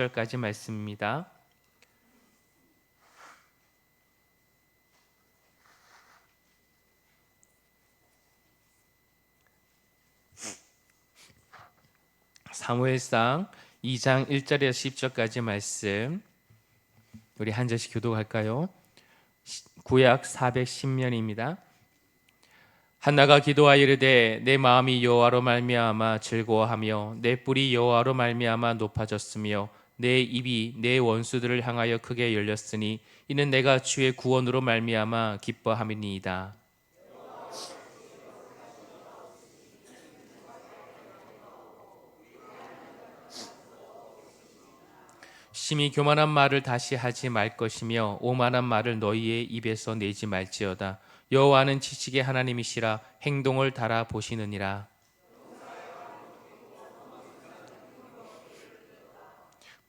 10절까지 말씀입니다. 사무엘상 2장 1절에서 10절까지 말씀 우리 한 절씩 교독할까요? 구약 410년입니다. 한나가 기도하여 이르되 내 마음이 여호와로 말미암아 즐거워하며 내 뿔이 여호와로 말미암아 높아졌으며 내 입이 내 원수들을 향하여 크게 열렸으니 이는 내가 주의 구원으로 말미암아 기뻐함이니이다. 심히 교만한 말을 다시 하지 말 것이며 오만한 말을 너희의 입에서 내지 말지어다. 여호와는 지식의 하나님이시라 행동을 달아 보시느니라.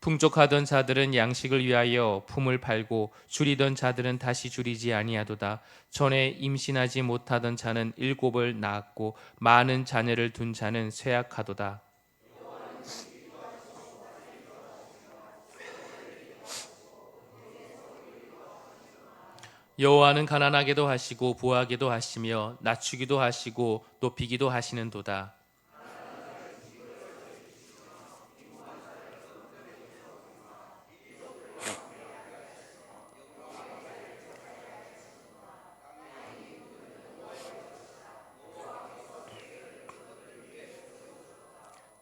풍족하던 자들은 양식을 위하여 품을 팔고 줄이던 자들은 다시 줄이지 아니하도다. 전에 임신하지 못하던 자는 7을 낳았고 많은 자녀를 둔 자는 쇠약하도다. 여호와는 가난하게도 하시고 부하게도 하시며 낮추기도 하시고 높이기도 하시는도다.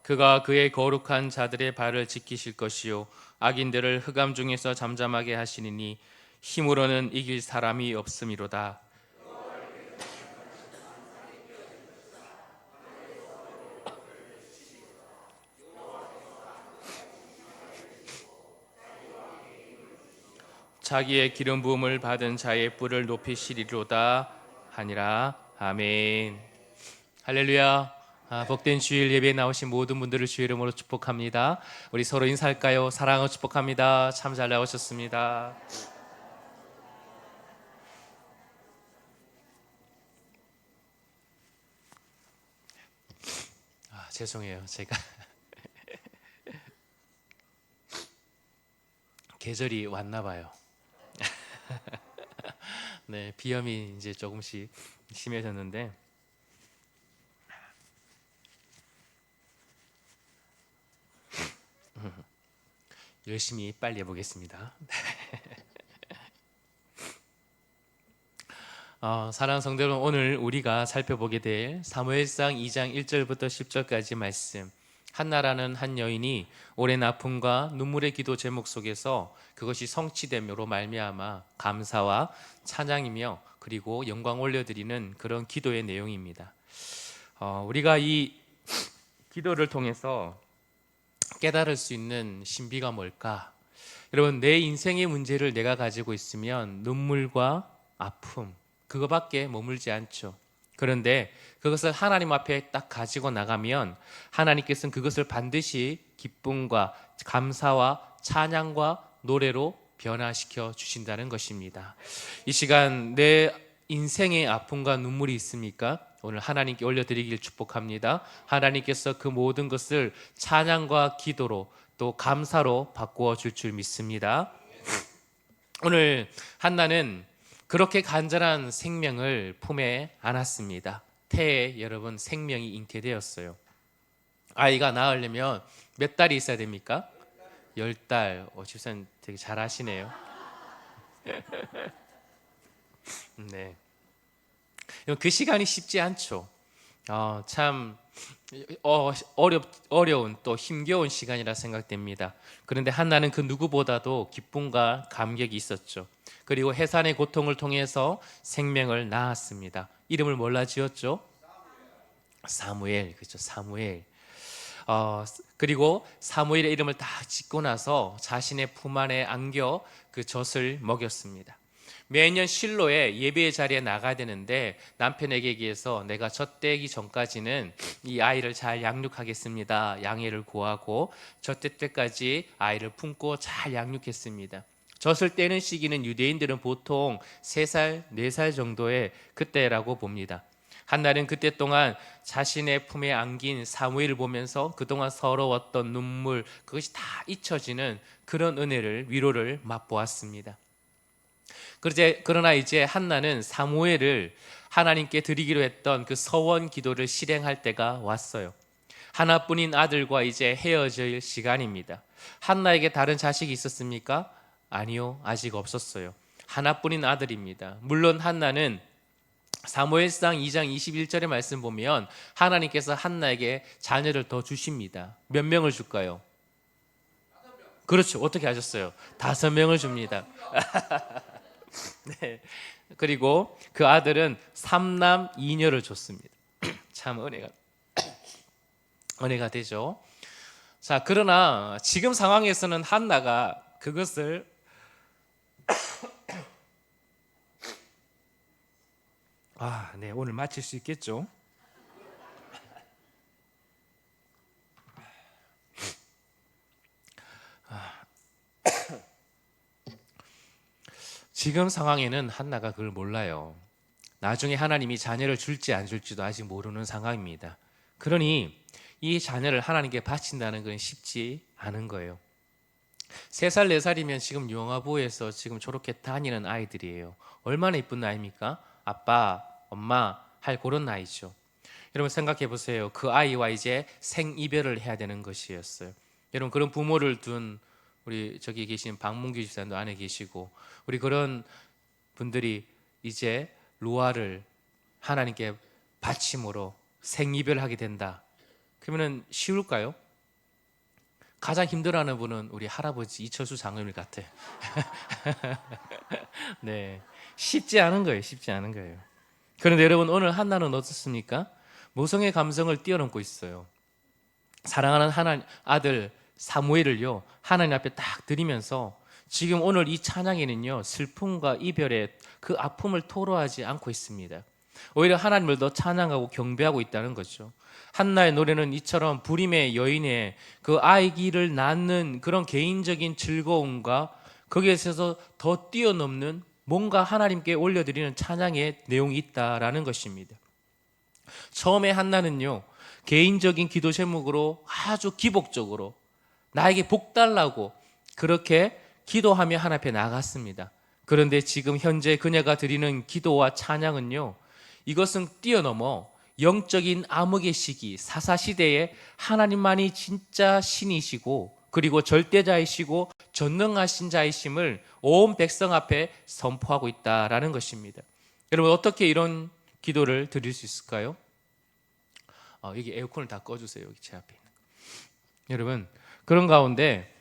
그가 그의 거룩한 자들의 발을 지키실 것이요 악인들을 흑암 중에서 잠잠하게 하시리니 힘으로는 이길 사람이 없음이로다. 자기의 기름 부음을 받은 자의 뿔을 높이시리로다 하니라. 아멘. 할렐루야. 복된 주일 예배에 나오신 모든 분들을 주의 이름으로 축복합니다. 우리 서로 인사할까요? 사랑하고 축복합니다. 참 잘 나오셨습니다. 죄송해요. 제가 계절이 왔나 봐요. 네, 비염이 이제 조금씩 심해졌는데 열심히 빨리 해보겠습니다. 사랑하는 성도 여러분, 오늘 우리가 살펴보게 될 사무엘상 2장 1절부터 10절까지 말씀, 한나라는 한 여인이 오랜 아픔과 눈물의 기도 제목 속에서 그것이 성취됨으로 말미암아 감사와 찬양이며 그리고 영광 올려드리는 그런 기도의 내용입니다. 우리가 이 기도를 통해서 깨달을 수 있는 신비가 뭘까? 여러분, 내 인생의 문제를 내가 가지고 있으면 눈물과 아픔 그거밖에 머물지 않죠. 그런데 그것을 하나님 앞에 딱 가지고 나가면 하나님께서는 그것을 반드시 기쁨과 감사와 찬양과 노래로 변화시켜 주신다는 것입니다. 이 시간 내 인생의 아픔과 눈물이 있습니까? 오늘 하나님께 올려드리길 축복합니다. 하나님께서 그 모든 것을 찬양과 기도로 또 감사로 바꾸어 줄 줄 믿습니다. 오늘 한나는 그렇게 간절한 생명을 품에 안았습니다. 태에 여러분 생명이 잉태되었어요. 아이가 낳으려면 몇 달이 있어야 됩니까? 10달. 집사님 되게 잘 하시네요. 네. 그 시간이 쉽지 않죠. 참 어려운 또 힘겨운 시간이라 생각됩니다. 그런데 한나는 그 누구보다도 기쁨과 감격이 있었죠. 그리고 해산의 고통을 통해서 생명을 낳았습니다. 이름을 뭘라 지었죠? 사무엘. 그렇죠. 사무엘. 그리고 사무엘의 이름을 다 짓고 나서 자신의 품 안에 안겨 그 젖을 먹였습니다. 매년 실로에 예배의 자리에 나가야 되는데 남편에게 얘기해서 내가 젖 떼기 전까지는 이 아이를 잘 양육하겠습니다. 양해를 구하고 젖 뗄 때까지 아이를 품고 잘 양육했습니다. 젖을 떼는 시기는 유대인들은 보통 3살, 4살 정도의 그때라고 봅니다. 한나는 그때 동안 자신의 품에 안긴 사무엘을 보면서 그동안 서러웠던 눈물, 그것이 다 잊혀지는 그런 은혜를, 위로를 맛보았습니다. 그러나 이제 한나는 사무엘을 하나님께 드리기로 했던 그 서원 기도를 실행할 때가 왔어요. 하나뿐인 아들과 이제 헤어질 시간입니다. 한나에게 다른 자식이 있었습니까? 아니요, 아직 없었어요. 하나뿐인 아들입니다. 물론 한나는 사무엘상 2장 21절의 말씀 보면 하나님께서 한나에게 자녀를 더 주십니다. 몇 명을 줄까요? 그렇죠. 어떻게 하셨어요? 5명을 줍니다. 네. 그리고 그 아들은 3남 2녀를 줬습니다. 참 은혜가 되죠. 자, 그러나 지금 상황에서는 한나가 그것을 네, 오늘 마칠 수 있겠죠? 지금 상황에는 한나가 그걸 몰라요. 나중에 하나님이 자녀를 줄지 안 줄지도 아직 모르는 상황입니다. 그러니 이 자녀를 하나님께 바친다는 건 쉽지 않은 거예요. 3살, 4살이면 지금 영화부에서 지금 저렇게 다니는 아이들이에요. 얼마나 이쁜 나이입니까? 아빠, 엄마 할 그런 나이죠. 여러분 생각해 보세요. 그 아이와 이제 생이별을 해야 되는 것이었어요. 여러분 그런 부모를 둔 우리 저기 계신 박문규 집사님도 안에 계시고 우리 그런 분들이 이제 루아를 하나님께 바침으로 생이별하게 된다. 그러면은 쉬울까요? 가장 힘들어하는 분은 우리 할아버지 이철수 장로님 같아요. 네, 쉽지 않은 거예요. 쉽지 않은 거예요. 그런데 여러분 오늘 한나는 어떻습니까? 모성의 감성을 뛰어넘고 있어요. 사랑하는 하나님 아들 사무엘을요 하나님 앞에 딱 드리면서 지금 오늘 이 찬양에는요 슬픔과 이별의 그 아픔을 토로하지 않고 있습니다. 오히려 하나님을 더 찬양하고 경배하고 있다는 거죠. 한나의 노래는 이처럼 부림의 여인의 그 아기를 낳는 그런 개인적인 즐거움과 거기에 있어서 더 뛰어넘는 뭔가 하나님께 올려드리는 찬양의 내용이 있다라는 것입니다. 처음에 한나는요 개인적인 기도 제목으로 아주 기복적으로 나에게 복 달라고 그렇게 기도하며 하나님 앞에 나갔습니다. 그런데 지금 현재 그녀가 드리는 기도와 찬양은요 이것은 뛰어넘어 영적인 암흑의 시기 사사시대에 하나님만이 진짜 신이시고 그리고 절대자이시고 전능하신 자이심을 온 백성 앞에 선포하고 있다라는 것입니다. 여러분 어떻게 이런 기도를 드릴 수 있을까요? 여기 에어컨을 다 꺼주세요. 여기 제 앞에 있는 거. 여러분 그런 가운데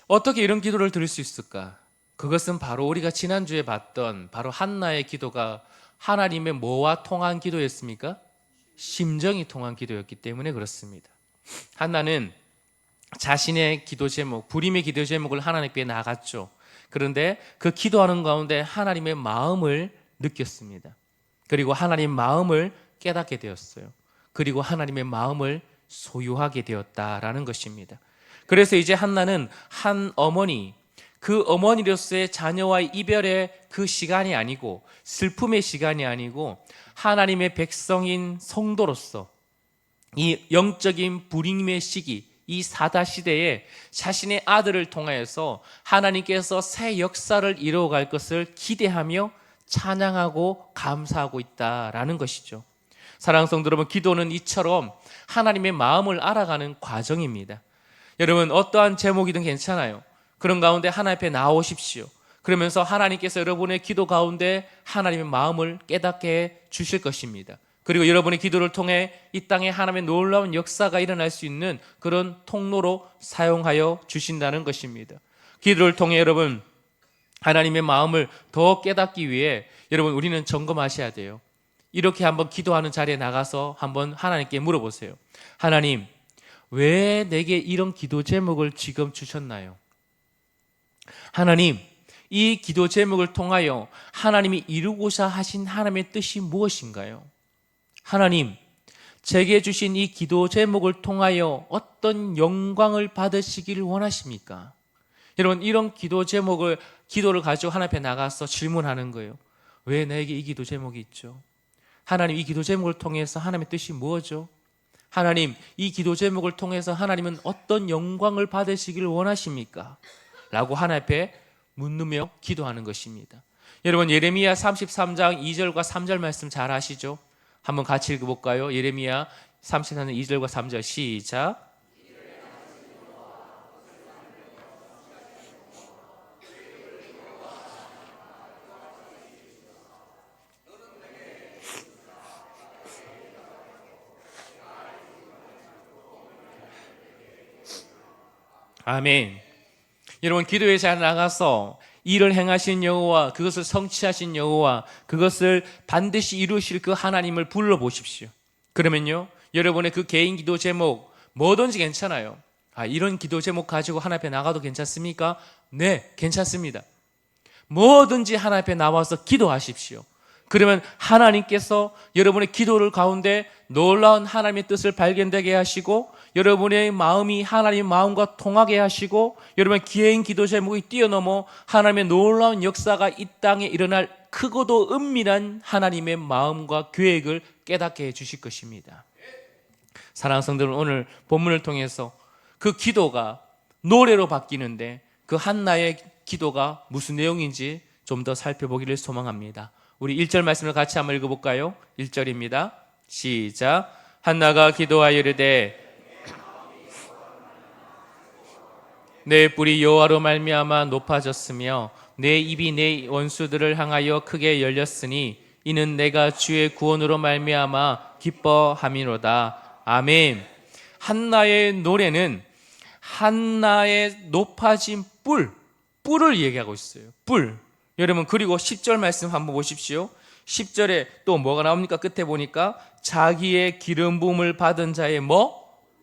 어떻게 이런 기도를 드릴 수 있을까? 그것은 바로 우리가 지난주에 봤던 바로 한나의 기도가 하나님의 뭐와 통한 기도였습니까? 심정이 통한 기도였기 때문에 그렇습니다. 한나는 자신의 기도 제목, 불임의 기도 제목을 하나님께 나갔죠. 그런데 그 기도하는 가운데 하나님의 마음을 느꼈습니다. 그리고 하나님 마음을 깨닫게 되었어요. 그리고 하나님의 마음을 소유하게 되었다라는 것입니다. 그래서 이제 한나는 한 어머니, 그 어머니로서의 자녀와의 이별의 그 시간이 아니고 슬픔의 시간이 아니고 하나님의 백성인 성도로서 이 영적인 불임의 시기, 이 사다 시대에 자신의 아들을 통하여서 하나님께서 새 역사를 이루어갈 것을 기대하며 찬양하고 감사하고 있다라는 것이죠. 사랑하는 성도 여러분, 기도는 이처럼 하나님의 마음을 알아가는 과정입니다. 여러분 어떠한 제목이든 괜찮아요. 그런 가운데 하나님 앞에 나오십시오. 그러면서 하나님께서 여러분의 기도 가운데 하나님의 마음을 깨닫게 해 주실 것입니다. 그리고 여러분의 기도를 통해 이 땅에 하나님의 놀라운 역사가 일어날 수 있는 그런 통로로 사용하여 주신다는 것입니다. 기도를 통해 여러분 하나님의 마음을 더 깨닫기 위해 여러분 우리는 점검하셔야 돼요. 이렇게 한번 기도하는 자리에 나가서 한번 하나님께 물어보세요. 하나님, 왜 내게 이런 기도 제목을 지금 주셨나요? 하나님, 이 기도 제목을 통하여 하나님이 이루고자 하신 하나님의 뜻이 무엇인가요? 하나님, 제게 주신 이 기도 제목을 통하여 어떤 영광을 받으시기를 원하십니까? 여러분 이런 기도를 가지고 하나님 앞에 나가서 질문하는 거예요. 왜 나에게 이 기도 제목이 있죠? 하나님, 이 기도 제목을 통해서 하나님의 뜻이 뭐죠? 하나님, 이 기도 제목을 통해서 하나님은 어떤 영광을 받으시기를 원하십니까? 라고 하나님 앞에 묻으며 기도하는 것입니다. 여러분, 예레미야 33장 2절과 3절 말씀 잘 아시죠? 한번 같이 읽어볼까요? 예레미야 33장 2절과 3절 시작. 아멘. 여러분, 기도에 잘 나가서 일을 행하신 여호와, 그것을 성취하신 여호와, 그것을 반드시 이루실 그 하나님을 불러보십시오. 그러면요, 여러분의 그 개인 기도 제목 뭐든지 괜찮아요. 이런 기도 제목 가지고 하나님 앞에 나가도 괜찮습니까? 네, 괜찮습니다. 뭐든지 하나님 앞에 나와서 기도하십시오. 그러면 하나님께서 여러분의 기도를 가운데 놀라운 하나님의 뜻을 발견되게 하시고, 여러분의 마음이 하나님의 마음과 통하게 하시고, 여러분의 개인 기도 제목이 뛰어넘어 하나님의 놀라운 역사가 이 땅에 일어날 크고도 은밀한 하나님의 마음과 계획을 깨닫게 해 주실 것입니다. 사랑하는 성도들, 오늘 본문을 통해서 그 기도가 노래로 바뀌는데 그 한나의 기도가 무슨 내용인지 좀 더 살펴보기를 소망합니다. 우리 1절 말씀을 같이 한번 읽어볼까요? 1절입니다. 시작. 한나가 기도하여 이르되 내 뿔이 여호와로 말미암아 높아졌으며 내 입이 내 원수들을 향하여 크게 열렸으니 이는 내가 주의 구원으로 말미암아 기뻐함이로다. 아멘. 한나의 노래는 한나의 높아진 뿔을 얘기하고 있어요. 뿔. 여러분, 그리고 10절 말씀 한번 보십시오. 10절에 또 뭐가 나옵니까? 끝에 보니까 자기의 기름 부음을 받은 자의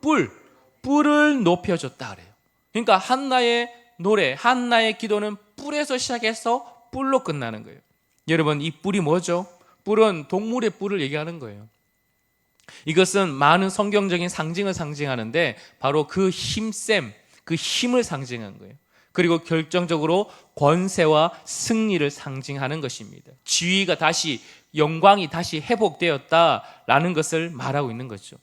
뿔을 높여줬다 그래요. 그러니까 한나의 노래, 한나의 기도는 뿔에서 시작해서 뿔로 끝나는 거예요. 여러분, 이 뿔이 뭐죠? 뿔은 동물의 뿔을 얘기하는 거예요. 이것은 많은 성경적인 상징을 상징하는데 바로 그 힘셈, 그 힘을 상징한 거예요. 그리고 결정적으로 권세와 승리를 상징하는 것입니다. 지위가 다시, 영광이 다시 회복되었다라는 것을 말하고 있는 거죠.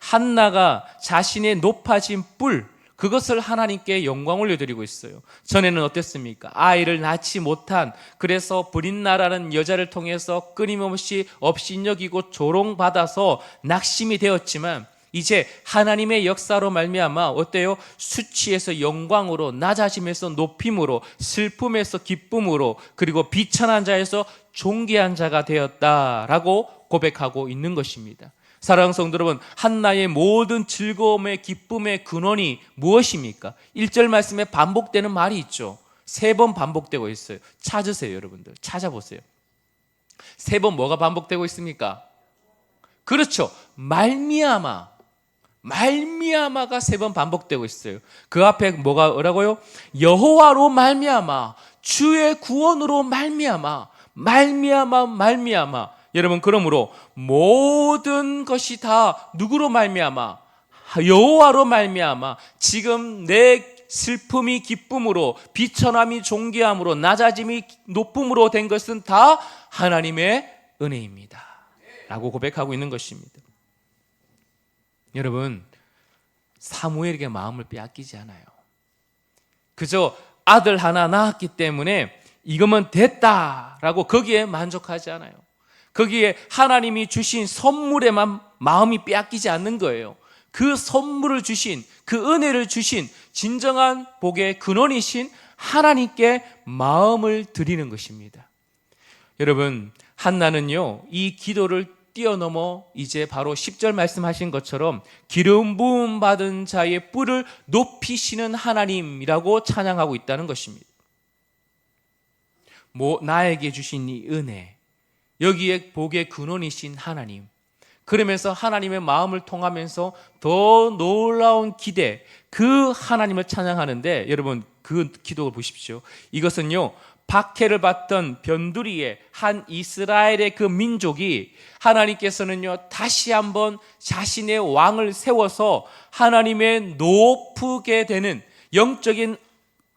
한나가 자신의 높아진 뿔, 그것을 하나님께 영광 올려드리고 있어요. 전에는 어땠습니까? 아이를 낳지 못한, 그래서 브릿나라는 여자를 통해서 끊임없이 업신여기고 조롱받아서 낙심이 되었지만 이제 하나님의 역사로 말미암아 어때요? 수치에서 영광으로, 낮아짐에서 높임으로, 슬픔에서 기쁨으로, 그리고 비천한 자에서 존귀한 자가 되었다라고 고백하고 있는 것입니다. 사랑하는 성도 여러분, 한나의 모든 즐거움의 기쁨의 근원이 무엇입니까? 1절 말씀에 반복되는 말이 있죠. 3번 반복되고 있어요. 찾으세요, 여러분들. 찾아보세요. 3번 뭐가 반복되고 있습니까? 그렇죠. 말미암아가 3번 반복되고 있어요. 그 앞에 뭐라고요? 여호와로 말미암아, 주의 구원으로 말미암아. 여러분, 그러므로 모든 것이 다 누구로 말미암아? 여호와로 말미암아. 지금 내 슬픔이 기쁨으로, 비천함이 존귀함으로, 낮아짐이 높음으로 된 것은 다 하나님의 은혜입니다 라고 고백하고 있는 것입니다. 여러분, 사무엘에게 마음을 빼앗기지 않아요. 그저 아들 하나 낳았기 때문에 이거면 됐다라고 거기에 만족하지 않아요. 거기에 하나님이 주신 선물에만 마음이 빼앗기지 않는 거예요. 그 선물을 주신, 그 은혜를 주신 진정한 복의 근원이신 하나님께 마음을 드리는 것입니다. 여러분, 한나는요, 이 기도를 뛰어넘어 이제 바로 10절 말씀하신 것처럼 기름 부음 받은 자의 뿔을 높이시는 하나님이라고 찬양하고 있다는 것입니다. 나에게 주신 이 은혜, 여기에 복의 근원이신 하나님, 그러면서 하나님의 마음을 통하면서 더 놀라운 기대, 그 하나님을 찬양하는데, 여러분 그 기도를 보십시오. 이것은요, 박해를 받던 변두리의 한 이스라엘의 그 민족이 하나님께서는요, 다시 한번 자신의 왕을 세워서 하나님의 높게 되는 영적인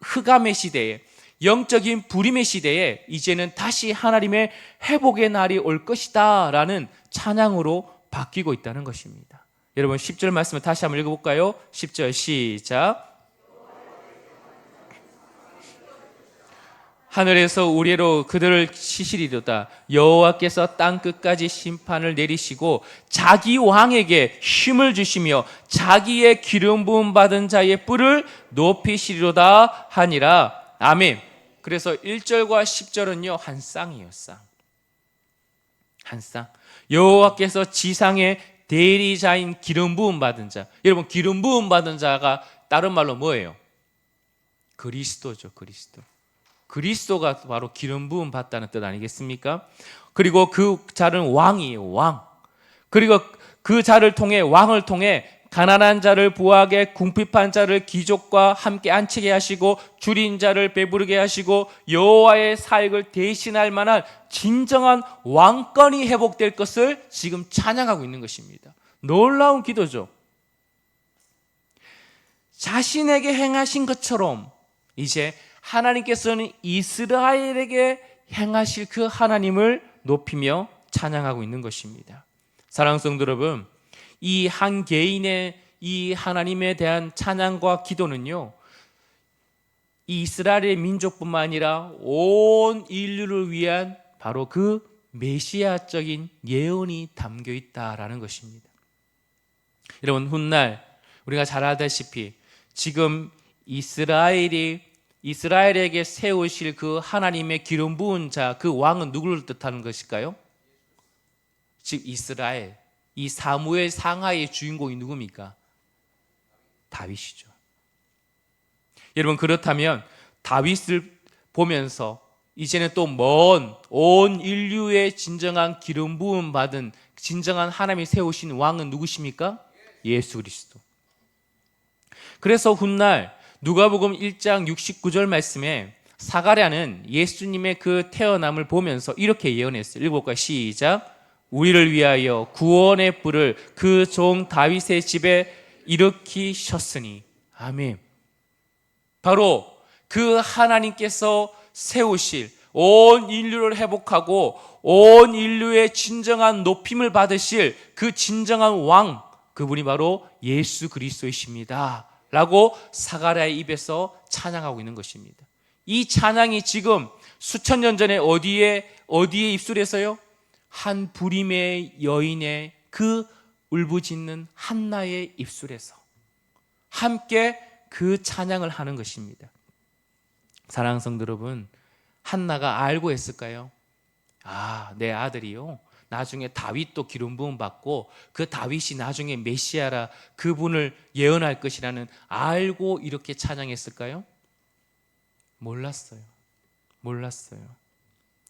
흑암의 시대에 영적인 불임의 시대에 이제는 다시 하나님의 회복의 날이 올 것이다 라는 찬양으로 바뀌고 있다는 것입니다. 여러분 10절 말씀을 다시 한번 읽어볼까요? 10절 시작. 하늘에서 우레로 그들을 치시리로다. 여호와께서 땅 끝까지 심판을 내리시고 자기 왕에게 힘을 주시며 자기의 기름 부음 받은 자의 뿔을 높이시리로다 하니라. 아멘. 그래서 1절과 10절은요 한 쌍이에요. 한 쌍. 여호와께서 지상의 대리자인 기름 부음 받은 자. 여러분 기름 부음 받은 자가 다른 말로 뭐예요? 그리스도죠. 그리스도가 바로 기름 부음 받다는 뜻 아니겠습니까? 그리고 그 자는 왕이에요. 왕. 그리고 그 자를 통해 왕을 통해 가난한 자를 부하게, 궁핍한 자를 귀족과 함께 앉히게 하시고 줄인 자를 배부르게 하시고 여호와의 사역을 대신할 만한 진정한 왕권이 회복될 것을 지금 찬양하고 있는 것입니다. 놀라운 기도죠. 자신에게 행하신 것처럼 이제 하나님께서는 이스라엘에게 행하실 그 하나님을 높이며 찬양하고 있는 것입니다. 사랑하는 성도 여러분, 이 한 개인의 이 하나님에 대한 찬양과 기도는요, 이 이스라엘의 민족뿐만 아니라 온 인류를 위한 바로 그 메시아적인 예언이 담겨 있다라는 것입니다. 여러분, 훗날 우리가 잘 알다시피 지금 이스라엘에게 세우실 그 하나님의 기름 부은 자, 그 왕은 누구를 뜻하는 것일까요? 즉 이스라엘, 이 사무엘 상하의 주인공이 누굽니까? 다윗이죠. 여러분, 그렇다면 다윗을 보면서 이제는 또 먼 온 인류의 진정한 기름 부음 받은 진정한 하나님이 세우신 왕은 누구십니까? 예수 그리스도. 그래서 훗날 누가복음 1장 69절 말씀에 사가랴는 예수님의 그 태어남을 보면서 이렇게 예언했어요. 읽어볼까요? 시작. 우리를 위하여 구원의 뿔을 그 종 다윗의 집에 일으키셨으니. 아멘. 바로 그 하나님께서 세우실 온 인류를 회복하고 온 인류의 진정한 높임을 받으실 그 진정한 왕, 그분이 바로 예수 그리스도이십니다 라고 사가랴의 입에서 찬양하고 있는 것입니다. 이 찬양이 지금 수천 년 전에 어디에 입술에서요? 한 불임의 여인의 그 울부짖는 한나의 입술에서 함께 그 찬양을 하는 것입니다. 사랑하는 성도 여러분, 한나가 알고 했을까요? 내 아들이요, 나중에 다윗도 기름 부음 받고 그 다윗이 나중에 메시아라 그분을 예언할 것이라는 알고 이렇게 찬양했을까요? 몰랐어요.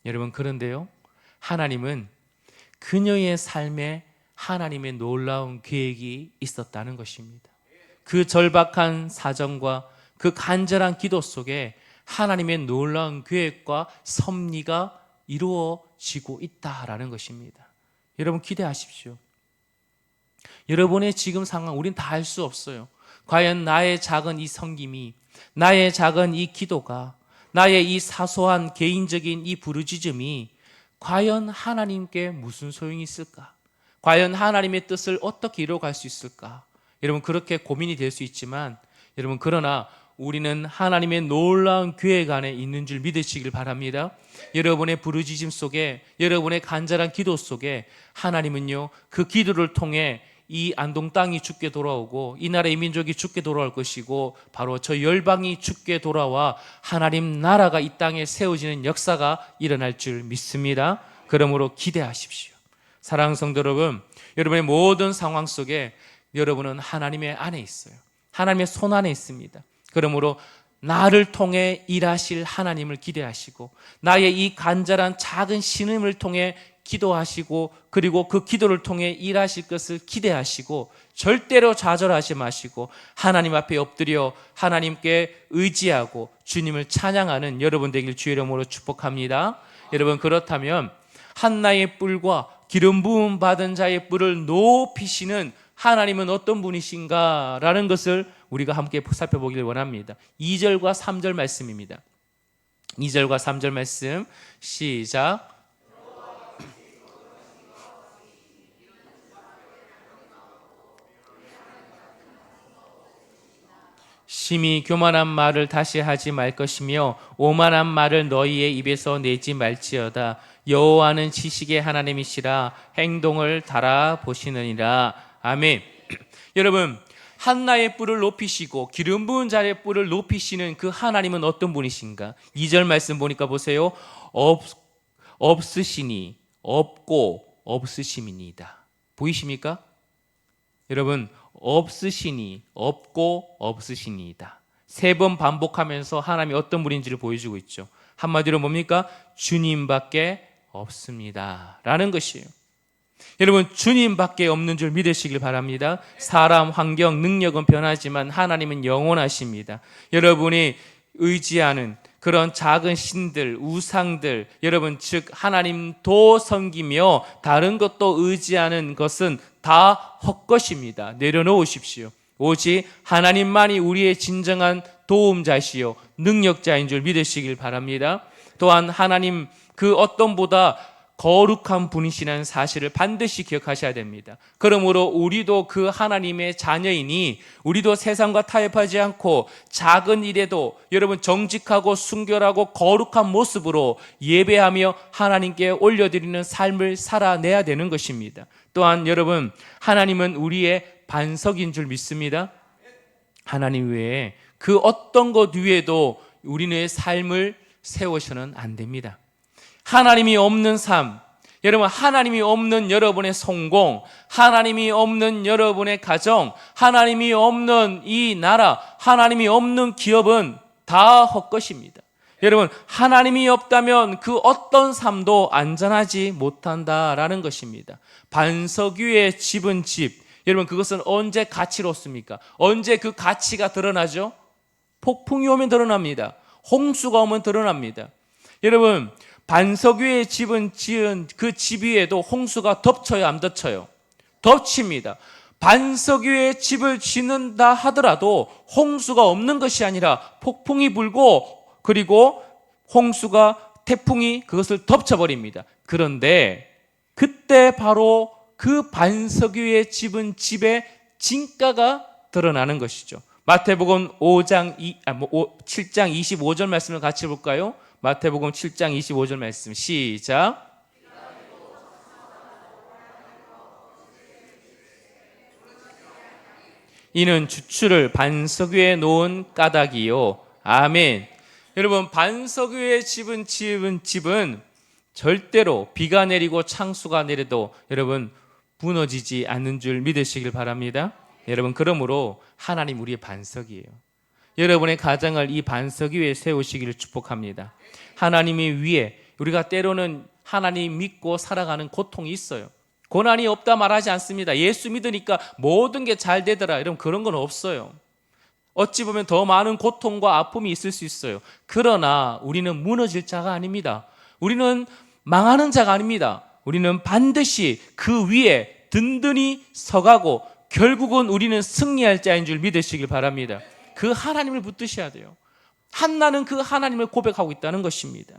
여러분, 그런데요, 하나님은 그녀의 삶에 하나님의 놀라운 계획이 있었다는 것입니다. 그 절박한 사정과 그 간절한 기도 속에 하나님의 놀라운 계획과 섭리가 이루어지고 있다라는 것입니다. 여러분, 기대하십시오. 여러분의 지금 상황 우린 다 알 수 없어요. 과연 나의 작은 이 섬김이, 나의 작은 이 기도가, 나의 이 사소한 개인적인 이 부르짖음이 과연 하나님께 무슨 소용이 있을까? 과연 하나님의 뜻을 어떻게 이루어갈 수 있을까? 여러분, 그렇게 고민이 될 수 있지만 여러분, 그러나 우리는 하나님의 놀라운 계획 안에 있는 줄 믿으시길 바랍니다. 여러분의 부르짖음 속에, 여러분의 간절한 기도 속에 하나님은요, 그 기도를 통해 이 안동 땅이 죽게 돌아오고 이 나라의 민족이 죽게 돌아올 것이고 바로 저 열방이 죽게 돌아와 하나님 나라가 이 땅에 세워지는 역사가 일어날 줄 믿습니다. 그러므로 기대하십시오. 사랑하는 성도 여러분, 여러분의 모든 상황 속에 여러분은 하나님의 안에 있어요. 하나님의 손 안에 있습니다. 그러므로 나를 통해 일하실 하나님을 기대하시고 나의 이 간절한 작은 신음을 통해 기도하시고 그리고 그 기도를 통해 일하실 것을 기대하시고 절대로 좌절하지 마시고 하나님 앞에 엎드려 하나님께 의지하고 주님을 찬양하는 여러분 되길 주의 이름으로 축복합니다. 여러분, 그렇다면 한나의 뿔과 기름 부음 받은 자의 뿔을 높이시는 하나님은 어떤 분이신가 라는 것을 우리가 함께 살펴보길 원합니다. 2절과 3절 말씀입니다. 2절과 3절 말씀 시작. 심히 교만한 말을 다시 하지 말 것이며 오만한 말을 너희의 입에서 내지 말지어다. 여호와는 지식의 하나님이시라 행동을 달아보시느니라. 아멘. 여러분, 한나의 뿔을 높이시고 기름 부은 자의 뿔을 높이시는 그 하나님은 어떤 분이신가? 2절 말씀 보니까 보세요. 없으시니 없고 없으심이니이다. 보이십니까? 여러분, 없으시니 없고 없으시니이다. 3번 반복하면서 하나님이 어떤 분인지를 보여주고 있죠. 한마디로 뭡니까? 주님밖에 없습니다 라는 것이에요. 여러분, 주님밖에 없는 줄 믿으시길 바랍니다. 사람, 환경, 능력은 변하지만 하나님은 영원하십니다. 여러분이 의지하는 그런 작은 신들, 우상들, 여러분 즉 하나님도 섬기며 다른 것도 의지하는 것은 다 헛것입니다. 내려놓으십시오. 오직 하나님만이 우리의 진정한 도움자시요 능력자인 줄 믿으시길 바랍니다. 또한 하나님 그 어떤 보다 거룩한 분이시라는 사실을 반드시 기억하셔야 됩니다. 그러므로 우리도 그 하나님의 자녀이니 우리도 세상과 타협하지 않고 작은 일에도 여러분 정직하고 순결하고 거룩한 모습으로 예배하며 하나님께 올려드리는 삶을 살아내야 되는 것입니다. 또한 여러분, 하나님은 우리의 반석인 줄 믿습니다. 하나님 외에 그 어떤 것 위에도 우리의 삶을 세워서는 안 됩니다. 하나님이 없는 삶, 여러분 하나님이 없는 여러분의 성공, 하나님이 없는 여러분의 가정, 하나님이 없는 이 나라, 하나님이 없는 기업은 다 헛것입니다. 여러분, 하나님이 없다면 그 어떤 삶도 안전하지 못한다라는 것입니다. 반석 위에 집은 집, 여러분 그것은 언제 가치롭습니까? 언제 그 가치가 드러나죠? 폭풍이 오면 드러납니다. 홍수가 오면 드러납니다. 여러분, 반석 위에 집은 지은 그 집 위에도 홍수가 덮쳐요, 안 덮쳐요? 덮칩니다. 반석 위에 집을 짓는다 하더라도 홍수가 없는 것이 아니라 폭풍이 불고 그리고 홍수가 태풍이 그것을 덮쳐버립니다. 그런데 그때 바로 그 반석 위에 집은 집의 진가가 드러나는 것이죠. 마태복음 7장 25절 말씀을 같이 볼까요? 마태복음 7장 25절 말씀 시작. 이는 주추를 반석 위에 놓은 까닭이요. 아멘. 여러분, 반석 위에 집은 절대로 비가 내리고 창수가 내려도 여러분 무너지지 않는 줄 믿으시길 바랍니다. 여러분, 그러므로 하나님 우리의 반석이에요. 여러분의 가정을 이 반석 위에 세우시기를 축복합니다. 하나님이 위에, 우리가 때로는 하나님 믿고 살아가는 고통이 있어요. 고난이 없다 말하지 않습니다. 예수 믿으니까 모든 게 잘 되더라, 이런 그런 건 없어요. 어찌 보면 더 많은 고통과 아픔이 있을 수 있어요. 그러나 우리는 무너질 자가 아닙니다. 우리는 망하는 자가 아닙니다. 우리는 반드시 그 위에 든든히 서가고 결국은 우리는 승리할 자인 줄 믿으시길 바랍니다. 그 하나님을 붙드셔야 돼요. 한나는 그 하나님을 고백하고 있다는 것입니다.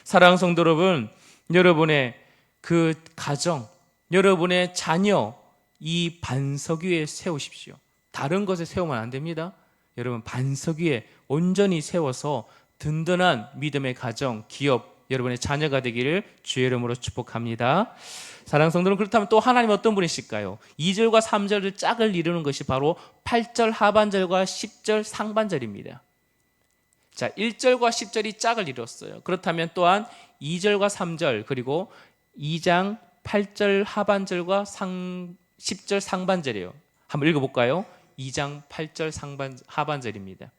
사랑하는 성도 여러분, 여러분의 그 가정, 여러분의 자녀, 이 반석 위에 세우십시오. 다른 것에 세우면 안 됩니다. 여러분, 반석 위에 온전히 세워서 든든한 믿음의 가정, 기업, 여러분의 자녀가 되기를 주의 이름으로 축복합니다. 사랑하는 성도는, 그렇다면 또 하나님 어떤 분이실까요? 2절과 3절을 짝을 이루는 것이 바로 8절 하반절과 10절 상반절입니다. 자, 1절과 10절이 짝을 이뤘어요. 그렇다면 또한 2절과 3절 그리고 2장 8절 하반절과 10절 상반절이에요. 한번 읽어볼까요? 2장 8절 하반절입니다.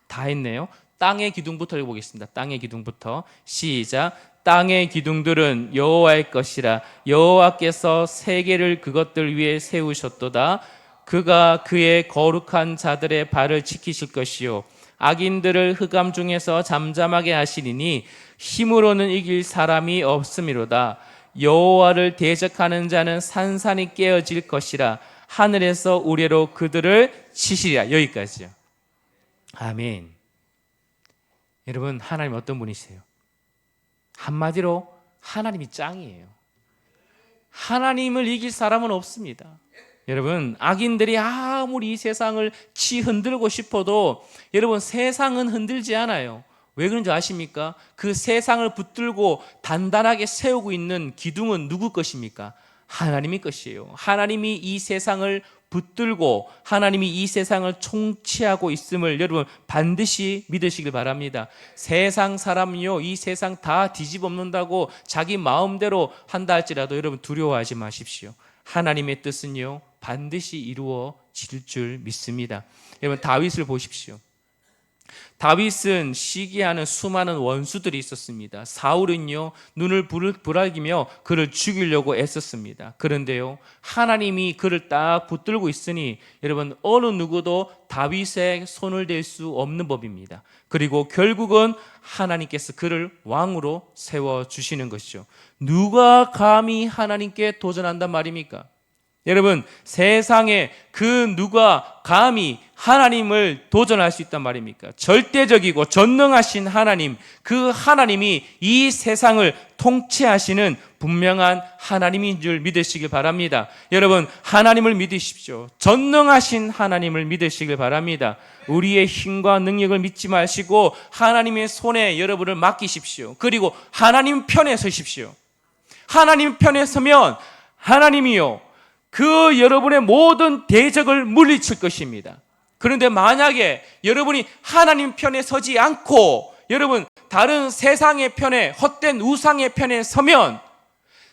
다 했네요. 땅의 기둥부터 읽어보겠습니다. 땅의 기둥부터 시작. 땅의 기둥들은 여호와의 것이라. 여호와께서 세계를 그것들 위에 세우셨도다. 그가 그의 거룩한 자들의 발을 지키실 것이요 악인들을 흑암 중에서 잠잠하게 하시리니 힘으로는 이길 사람이 없음이로다. 여호와를 대적하는 자는 산산이 깨어질 것이라. 하늘에서 우레로 그들을 치시리라. 여기까지요. 아멘. 여러분, 하나님 어떤 분이세요? 한마디로 하나님이 짱이에요. 하나님을 이길 사람은 없습니다. 여러분, 악인들이 아무리 이 세상을 흔들고 싶어도 여러분, 세상은 흔들지 않아요. 왜 그런지 아십니까? 그 세상을 붙들고 단단하게 세우고 있는 기둥은 누구 것입니까? 하나님의 것이에요. 하나님이 이 세상을 붙들고 하나님이 이 세상을 통치하고 있음을 여러분 반드시 믿으시길 바랍니다. 세상 사람이요, 이 세상 다 뒤집어엎는다고 자기 마음대로 한다 할지라도 여러분 두려워하지 마십시오. 하나님의 뜻은요 반드시 이루어질 줄 믿습니다. 여러분, 다윗을 보십시오. 다윗은 시기하는 수많은 원수들이 있었습니다. 사울은요 눈을 부라기며 그를 죽이려고 애썼습니다. 그런데요 하나님이 그를 딱 붙들고 있으니 여러분 어느 누구도 다윗의 손을 댈 수 없는 법입니다. 그리고 결국은 하나님께서 그를 왕으로 세워주시는 것이죠. 누가 감히 하나님께 도전한단 말입니까? 여러분, 세상에 그 누가 감히 하나님을 도전할 수 있단 말입니까? 절대적이고 전능하신 하나님, 그 하나님이 이 세상을 통치하시는 분명한 하나님인 줄 믿으시길 바랍니다. 여러분, 하나님을 믿으십시오. 전능하신 하나님을 믿으시길 바랍니다. 우리의 힘과 능력을 믿지 마시고 하나님의 손에 여러분을 맡기십시오. 그리고 하나님 편에 서십시오. 하나님 편에 서면 하나님이요 그 여러분의 모든 대적을 물리칠 것입니다. 그런데 만약에 여러분이 하나님 편에 서지 않고 여러분 다른 세상의 편에, 헛된 우상의 편에 서면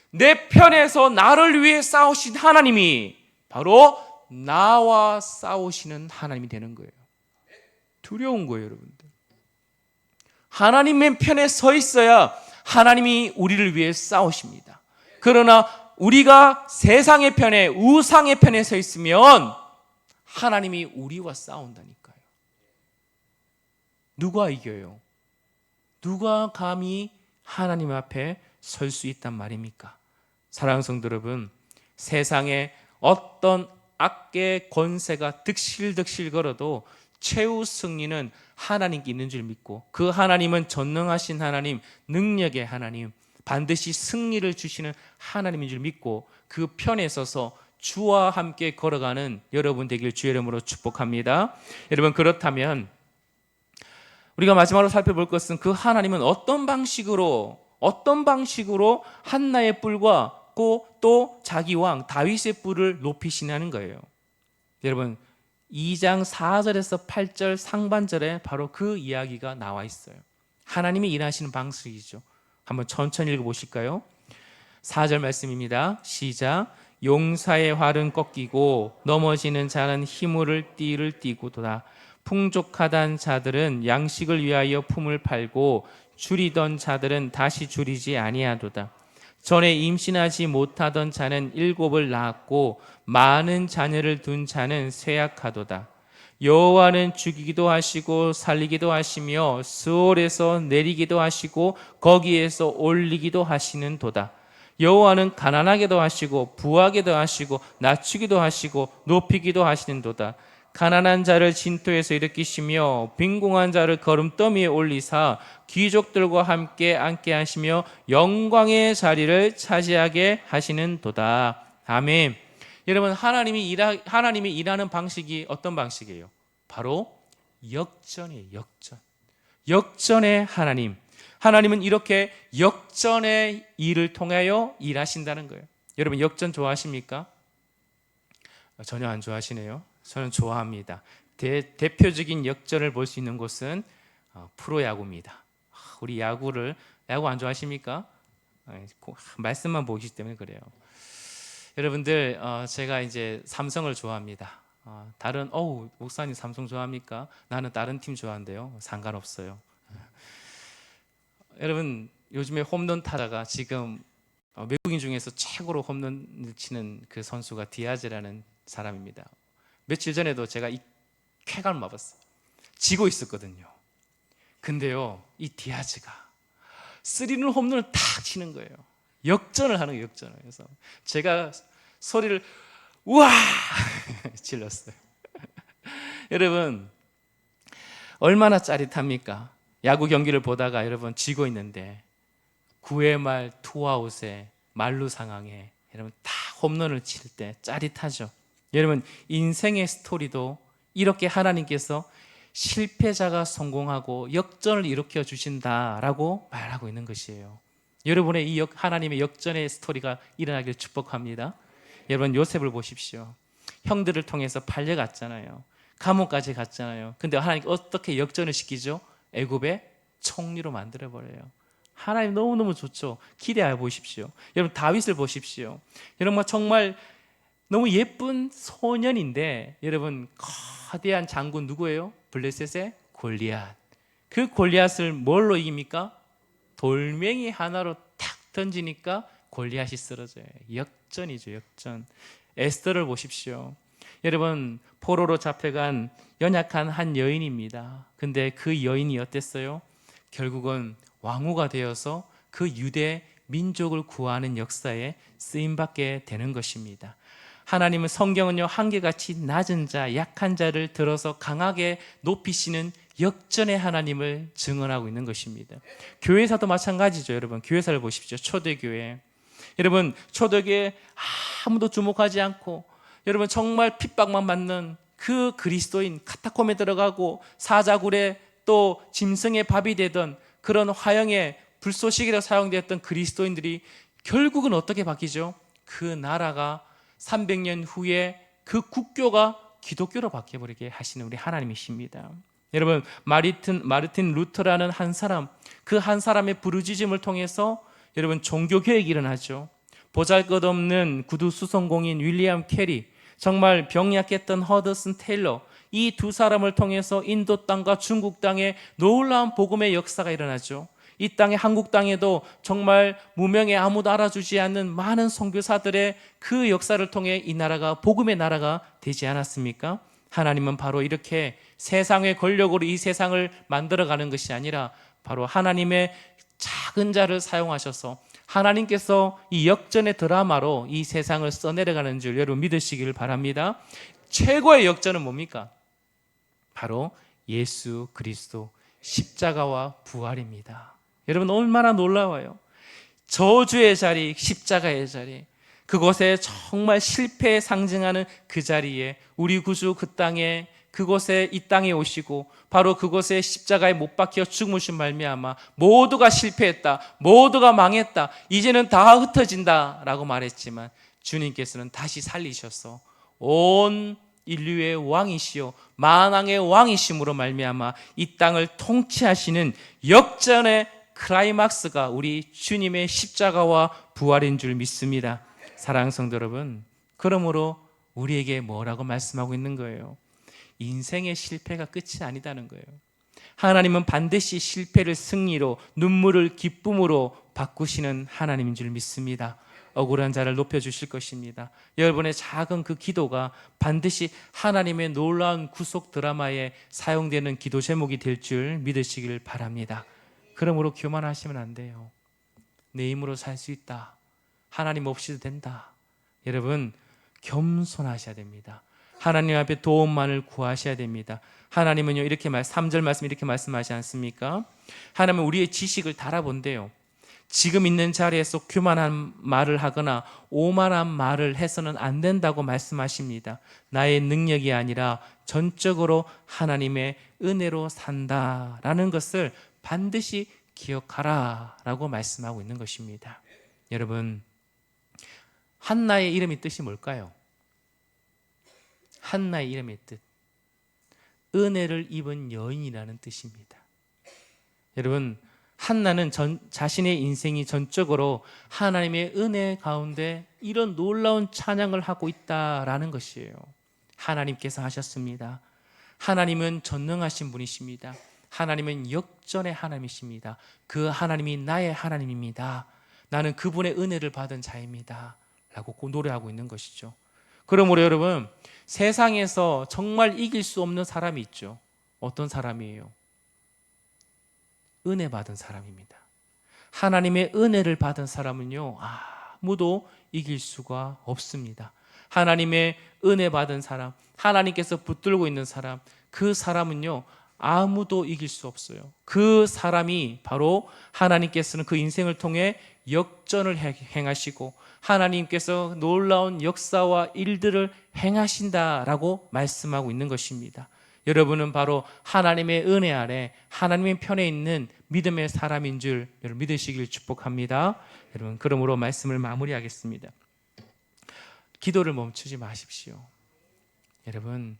내 편에서 나를 위해 싸우신 하나님이 바로 나와 싸우시는 하나님이 되는 거예요. 두려운 거예요, 여러분들. 하나님의 편에 서 있어야 하나님이 우리를 위해 싸우십니다. 그러나 우리가 세상의 편에, 우상의 편에 서 있으면 하나님이 우리와 싸운다니까요. 누가 이겨요? 누가 감히 하나님 앞에 설 수 있단 말입니까? 사랑하는 성도 여러분, 세상에 어떤 악의 권세가 득실득실 걸어도 최후 승리는 하나님께 있는 줄 믿고 그 하나님은 전능하신 하나님, 능력의 하나님, 반드시 승리를 주시는 하나님인 줄 믿고 그 편에 서서 주와 함께 걸어가는 여러분 되길 주의 이름으로 축복합니다. 여러분, 그렇다면 우리가 마지막으로 살펴볼 것은 그 하나님은 어떤 방식으로 한나의 뿔과 또 자기 왕 다윗의 뿔을 높이시냐는 거예요. 여러분, 2장 4절에서 8절 상반절에 바로 그 이야기가 나와 있어요. 하나님이 일하시는 방식이죠. 한번 천천히 읽어보실까요? 4절 말씀입니다. 시작. 용사의 활은 꺾이고 넘어지는 자는 힘을 띠고도다. 풍족하단 자들은 양식을 위하여 품을 팔고 줄이던 자들은 다시 줄이지 아니하도다. 전에 임신하지 못하던 자는 7을 낳았고 많은 자녀를 둔 자는 쇠약하도다. 여호와는 죽이기도 하시고 살리기도 하시며 스올에서 내리기도 하시고 거기에서 올리기도 하시는 도다. 여호와는 가난하게도 하시고 부하게도 하시고 낮추기도 하시고 높이기도 하시는 도다. 가난한 자를 진토에서 일으키시며 빈궁한 자를 거름더미에 올리사 귀족들과 함께 앉게 하시며 영광의 자리를 차지하게 하시는 도다. 아멘. 여러분, 하나님이 일하는 방식이 어떤 방식이에요? 바로 역전이에요. 역전의 하나님. 하나님은 이렇게 역전의 일을 통하여 일하신다는 거예요. 여러분, 역전 좋아하십니까? 전혀 안 좋아하시네요. 저는 좋아합니다. 대표적인 역전을 볼 수 있는 곳은 프로야구입니다. 우리 야구 안 좋아하십니까? 말씀만 보시기 때문에 그래요. 여러분들, 제가 이제 삼성을 좋아합니다. 다른 목사님 삼성 좋아합니까? 나는 다른 팀 좋아한대요. 상관없어요. 여러분, 요즘에 홈런 타다가 지금 외국인 중에서 최고로 홈런을 치는 그 선수가 디아즈라는 사람입니다. 며칠 전에도 제가 이 쾌감을 맛봤어요. 지고 있었거든요. 근데요, 이 디아즈가 3런 홈런을 탁 치는 거예요. 역전을 하는 거예요, 역전을. 그래서 제가 소리를 우와 질렀어요. 여러분, 얼마나 짜릿합니까? 야구 경기를 보다가 여러분 지고 있는데 9회 말 투아웃에 만루 상황에 여러분 다 홈런을 칠 때 짜릿하죠. 여러분 인생의 스토리도 이렇게 하나님께서 실패자가 성공하고 역전을 일으켜 주신다라고 말하고 있는 것이에요. 여러분의 이 하나님의 역전의 스토리가 일어나길 축복합니다. 여러분 요셉을 보십시오. 형들을 통해서 팔려갔잖아요. 감옥까지 갔잖아요. 근데 하나님 어떻게 역전을 시키죠? 애굽의 총리로 만들어버려요. 하나님 너무너무 좋죠. 기대해 보십시오. 여러분 다윗을 보십시오. 여러분 정말 너무 예쁜 소년인데 여러분 거대한 장군 누구예요? 블레셋의 골리앗. 그 골리앗을 뭘로 이깁니까? 돌멩이 하나로 탁 던지니까 골리앗이 쓰러져요. 역전이죠, 역전. 에스더를 보십시오. 여러분 포로로 잡혀간 연약한 한 여인입니다. 근데 그 여인이 어땠어요? 결국은 왕후가 되어서 그 유대 민족을 구하는 역사에 쓰임받게 되는 것입니다. 하나님은 성경은요 한결같이 낮은 자, 약한 자를 들어서 강하게 높이시는 역전의 하나님을 증언하고 있는 것입니다. 교회사도 마찬가지죠. 여러분 교회사를 보십시오. 초대교회. 여러분 초대교회 아무도 주목하지 않고 여러분 정말 핍박만 받는 그 그리스도인, 카타콤에 들어가고 사자굴에 또 짐승의 밥이 되던 그런 화형의 불쏘시개로 사용되었던 그리스도인들이 결국은 어떻게 바뀌죠? 그 나라가 300년 후에 그 국교가 기독교로 바뀌어버리게 하시는 우리 하나님이십니다. 여러분 마르틴 루터라는 한 사람, 그 한 사람의 부르짖음을 통해서 여러분 종교개혁이 일어나죠. 보잘것없는 구두 수성공인 윌리엄 캐리, 정말 병약했던 허더슨 테일러, 이 두 사람을 통해서 인도 땅과 중국 땅에 놀라운 복음의 역사가 일어나죠. 이 땅에 한국 땅에도 정말 무명에 아무도 알아주지 않는 많은 선교사들의 그 역사를 통해 이 나라가 복음의 나라가 되지 않았습니까? 하나님은 바로 이렇게 세상의 권력으로 이 세상을 만들어가는 것이 아니라 바로 하나님의 작은 자를 사용하셔서 하나님께서 이 역전의 드라마로 이 세상을 써내려가는 줄 여러분 믿으시길 바랍니다. 최고의 역전은 뭡니까? 바로 예수 그리스도 십자가와 부활입니다. 여러분 얼마나 놀라워요. 저주의 자리, 십자가의 자리, 그곳에 정말 실패에 상징하는 그 자리에 우리 구주 그 땅에 그곳에 이 땅에 오시고 바로 그곳에 십자가에 못 박혀 죽으신 말미암아 모두가 실패했다, 모두가 망했다, 이제는 다 흩어진다 라고 말했지만 주님께서는 다시 살리셔서 온 인류의 왕이시요 만왕의 왕이심으로 말미암아 이 땅을 통치하시는 역전의 클라이막스가 우리 주님의 십자가와 부활인 줄 믿습니다. 사랑하는 성도 여러분, 그러므로 우리에게 뭐라고 말씀하고 있는 거예요? 인생의 실패가 끝이 아니다는 거예요. 하나님은 반드시 실패를 승리로, 눈물을 기쁨으로 바꾸시는 하나님인 줄 믿습니다. 억울한 자를 높여주실 것입니다. 여러분의 작은 그 기도가 반드시 하나님의 놀라운 구속 드라마에 사용되는 기도 제목이 될 줄 믿으시길 바랍니다. 그러므로 교만하시면 안 돼요. 내 힘으로 살 수 있다, 하나님 없이도 된다. 여러분 겸손하셔야 됩니다. 하나님 앞에 도움만을 구하셔야 됩니다. 하나님은요 이렇게 3절 말씀 이렇게 말씀하지 않습니까? 하나님은 우리의 지식을 달아본대요. 지금 있는 자리에서 교만한 말을 하거나 오만한 말을 해서는 안 된다고 말씀하십니다. 나의 능력이 아니라 전적으로 하나님의 은혜로 산다라는 것을 반드시 기억하라 라고 말씀하고 있는 것입니다. 여러분 한나의 이름의 뜻이 뭘까요? 한나의 이름의 뜻, 은혜를 입은 여인이라는 뜻입니다. 여러분 한나는 자신의 인생이 전적으로 하나님의 은혜 가운데 이런 놀라운 찬양을 하고 있다라는 것이에요. 하나님께서 하셨습니다. 하나님은 전능하신 분이십니다. 하나님은 역전의 하나님이십니다. 그 하나님이 나의 하나님입니다. 나는 그분의 은혜를 받은 자입니다 라고 노래하고 있는 것이죠. 그러므로 여러분 세상에서 정말 이길 수 없는 사람이 있죠. 어떤 사람이에요? 은혜 받은 사람입니다. 하나님의 은혜를 받은 사람은요 아무도 이길 수가 없습니다. 하나님의 은혜 받은 사람, 하나님께서 붙들고 있는 사람, 그 사람은요 아무도 이길 수 없어요. 그 사람이 바로 하나님께서는 그 인생을 통해 역전을 행하시고 하나님께서 놀라운 역사와 일들을 행하신다라고 말씀하고 있는 것입니다. 여러분은 바로 하나님의 은혜 아래 하나님의 편에 있는 믿음의 사람인 줄 여러분 믿으시길 축복합니다. 여러분 그러므로 말씀을 마무리하겠습니다. 기도를 멈추지 마십시오. 여러분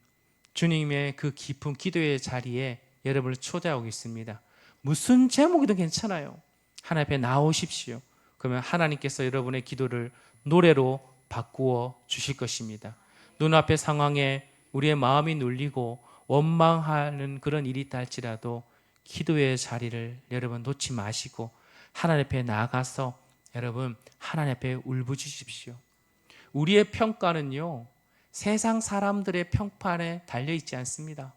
주님의 그 깊은 기도의 자리에 여러분을 초대하고 있습니다. 무슨 제목이든 괜찮아요. 하나님 앞에 나오십시오. 그러면 하나님께서 여러분의 기도를 노래로 바꾸어 주실 것입니다. 눈앞의 상황에 우리의 마음이 눌리고 원망하는 그런 일이 있다 할지라도 기도의 자리를 여러분 놓지 마시고 하나님 앞에 나아가서 여러분 하나님 앞에 울부짖으십시오. 우리의 평가는요 세상 사람들의 평판에 달려있지 않습니다.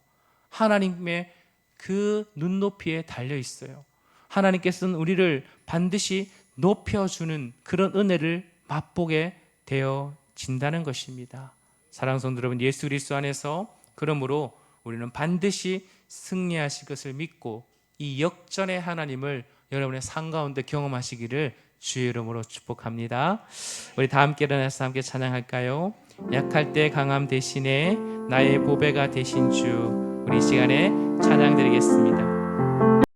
하나님의 그 눈높이에 달려있어요. 하나님께서는 우리를 반드시 높여주는 그런 은혜를 맛보게 되어진다는 것입니다. 사랑하는 성도 여러분, 예수 그리스도 안에서 그러므로 우리는 반드시 승리하실 것을 믿고 이 역전의 하나님을 여러분의 삶 가운데 경험하시기를 주의 이름으로 축복합니다. 우리 다 함께 일어나서 함께 찬양할까요? 약할 때 강함 대신에 나의 보배가 되신 주, 우리 이 시간에 찬양 드리겠습니다.